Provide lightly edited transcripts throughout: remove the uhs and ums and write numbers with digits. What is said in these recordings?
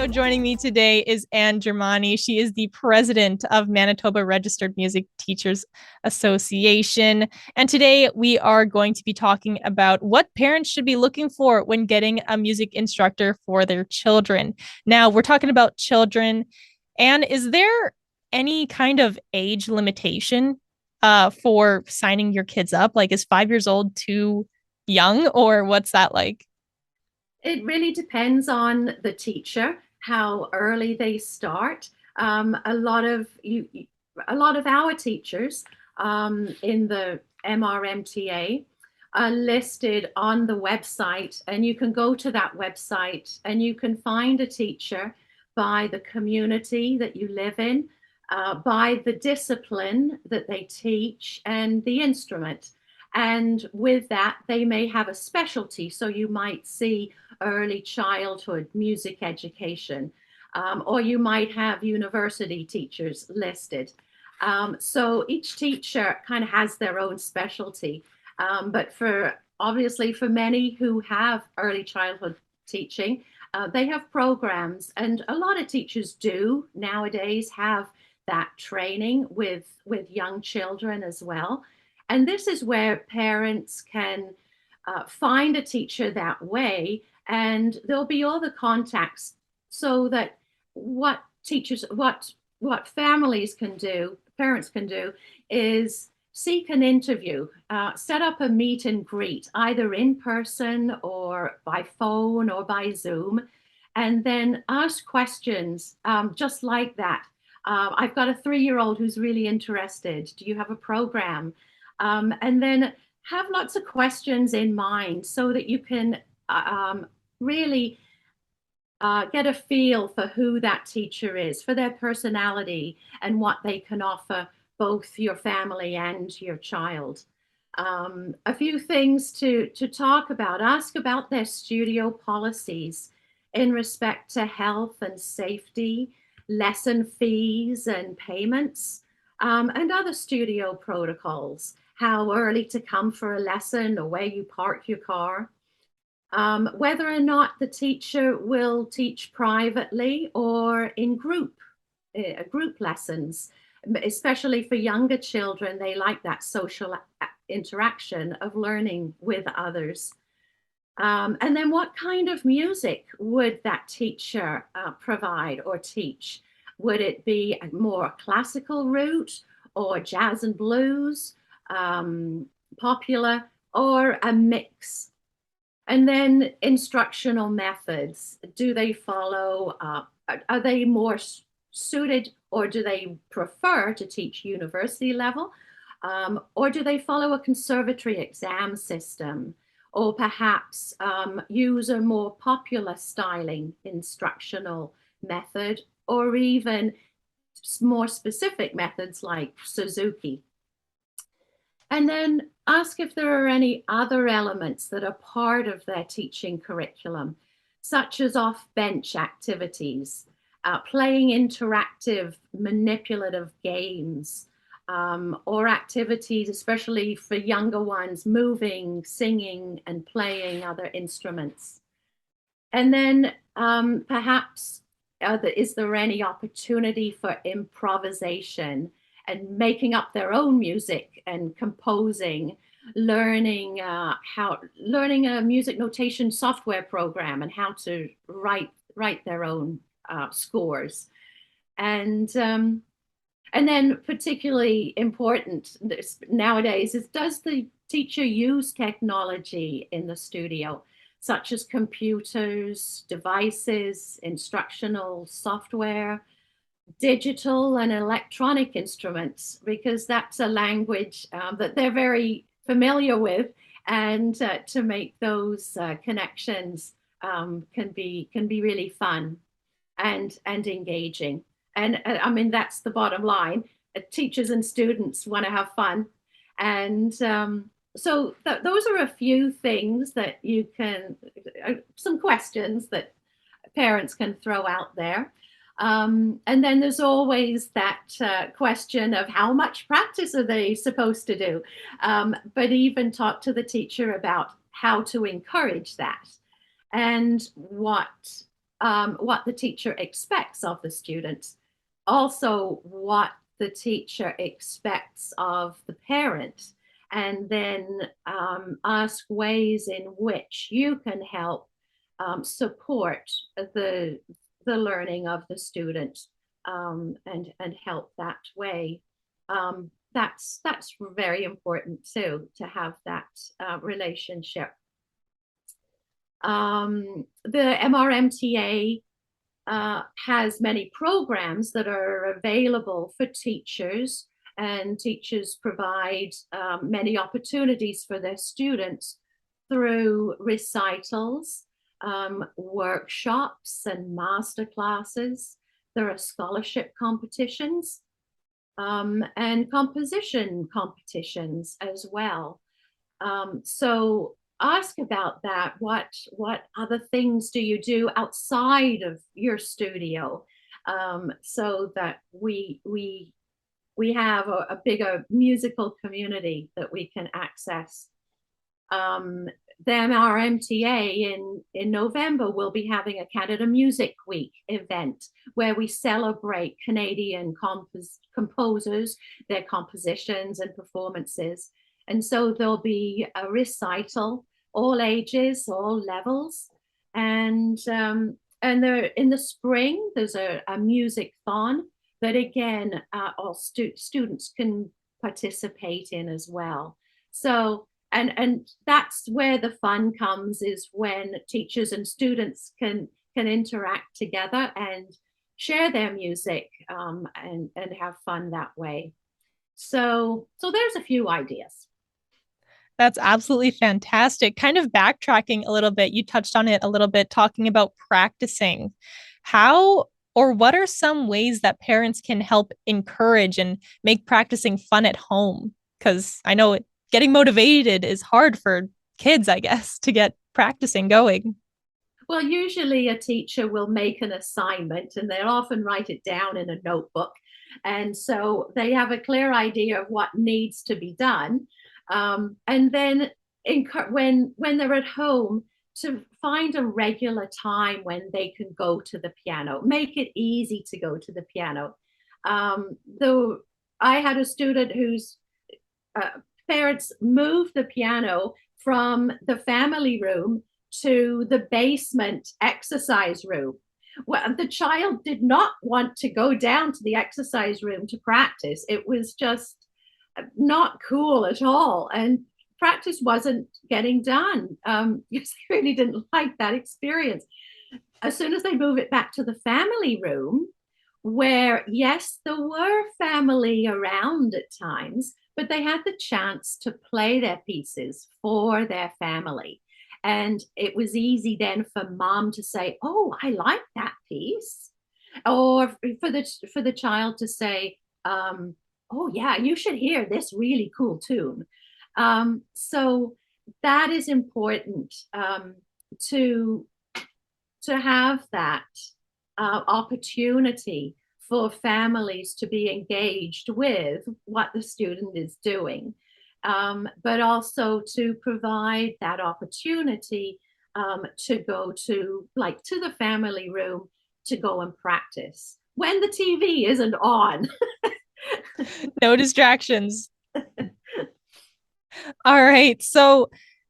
So joining me today is Anne Germani. She is the president of Manitoba Registered Music Teachers Association. And today we are going to be talking about what parents should be looking for when getting a music instructor for their children. Now, we're talking about children. And is there any kind of age limitation for signing your kids up? Like, is 5 years old too young, or what's that like? It really depends on the teacher, how early they start. A lot of our teachers in the MRMTA are listed on the website, and you can go to that website and you can find a teacher by the community that you live in, by the discipline that they teach, and the instrument. And with that, they may have a specialty. So you might see early childhood music education, or you might have university teachers listed. So each teacher kind of has their own specialty. But obviously for many who have early childhood teaching, they have programs, and a lot of teachers do nowadays have that training with young children as well. And this is where parents can find a teacher that way, and there'll be all the contacts so that what teachers, what families can do, parents can do, is seek an interview, set up a meet and greet, either in person or by phone or by Zoom, and then ask questions just like that. I've got a 3-year-old who's really interested. Do you have a program? And then have lots of questions in mind so that you can really get a feel for who that teacher is, for their personality, and what they can offer both your family and your child. A few things to talk about. Ask about their studio policies in respect to health and safety, lesson fees and payments, and other studio protocols. How early to come for a lesson, or where you park your car. Whether or not the teacher will teach privately or in group lessons, especially for younger children. They like that social interaction of learning with others. And then what kind of music would that teacher provide or teach? Would it be a more classical route, or jazz and blues, popular, or a mix? And then instructional methods. Do they follow, are they more suited, or do they prefer to teach university level? Or do they follow a conservatory exam system? Or perhaps use a more popular styling instructional method, or even more specific methods like Suzuki. And then ask if there are any other elements that are part of their teaching curriculum, such as off-bench activities, playing interactive, manipulative games, or activities, especially for younger ones, moving, singing, and playing other instruments. And then perhaps, is there any opportunity for improvisation and making up their own music and composing, learning learning a music notation software program and how to write their own scores. And then particularly important nowadays is, does the teacher use technology in the studio, such as computers, devices, instructional software, digital and electronic instruments, because that's a language that they're very familiar with, and to make those connections can be really fun and engaging. And I mean, that's the bottom line. Teachers and students want to have fun. And so those are a few things that you can, some questions that parents can throw out there. And then there's always that question of how much practice are they supposed to do? But even talk to the teacher about how to encourage that, and what what the teacher expects of the students, also what the teacher expects of the parent, and then ask ways in which you can help support the learning of the student, and help that way. That's very important too, to have that relationship. The MRMTA has many programs that are available for teachers, and teachers provide many opportunities for their students through recitals, workshops, and master classes. There are scholarship competitions, and composition competitions as well. So ask about that. What other things do you do outside of your studio, so that we have a bigger musical community that we can access. The MRMTA in November will be having a Canada Music Week event where we celebrate Canadian composers, their compositions and performances. And so there'll be a recital, all ages, all levels. And there, in the spring, there's a music-thon that, again, all students can participate in as well. So, and that's where the fun comes, is when teachers and students can interact together and share their music, and have fun that way. So there's a few ideas. That's absolutely fantastic. Kind of backtracking a little bit, you touched on it a little bit, talking about practicing. How or what are some ways that parents can help encourage and make practicing fun at home? Because I know getting motivated is hard for kids, I guess, to get practicing going. Well, usually a teacher will make an assignment and they'll often write it down in a notebook. And so they have a clear idea of what needs to be done. And then when they're at home, to find a regular time when they can go to the piano, make it easy to go to the piano. Though I had a student whose parents moved the piano from the family room to the basement exercise room. Well, the child did not want to go down to the exercise room to practice. It was just not cool at all. And practice wasn't getting done, because they really didn't like that experience. As soon as they move it back to the family room, where, yes, there were family around at times, but they had the chance to play their pieces for their family. And it was easy then for mom to say, "Oh, I like that piece," or for the child to say, "Oh yeah, you should hear this really cool tune." So that is important, to have that opportunity for families to be engaged with what the student is doing, but also to provide that opportunity, to go to, like, to the family room to go and practice when the TV isn't on. No distractions. All right. So,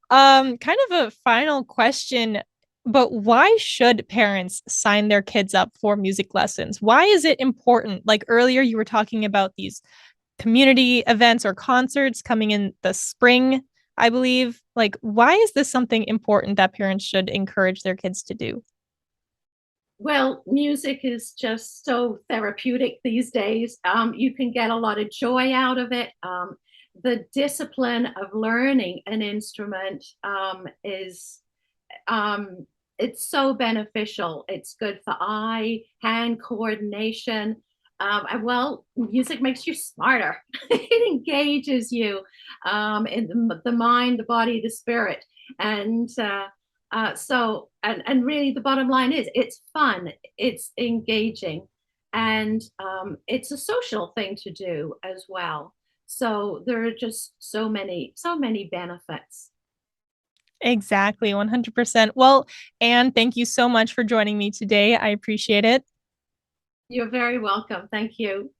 kind of a final question, but why should parents sign their kids up for music lessons? Why is it important? Like earlier, you were talking about these community events or concerts coming in the spring, I believe. Like, why is this something important that parents should encourage their kids to do? Well, music is just so therapeutic these days. You can get a lot of joy out of it. The discipline of learning an instrument, is it's so beneficial. It's good for eye hand coordination. Well, music makes you smarter. It engages you, in the mind, the body, the spirit, and and really the bottom line is it's fun, it's engaging, and it's a social thing to do as well. So there are just so many benefits. Exactly, 100%. Well, Anne, thank you so much for joining me today. I appreciate it. You're very welcome. Thank you.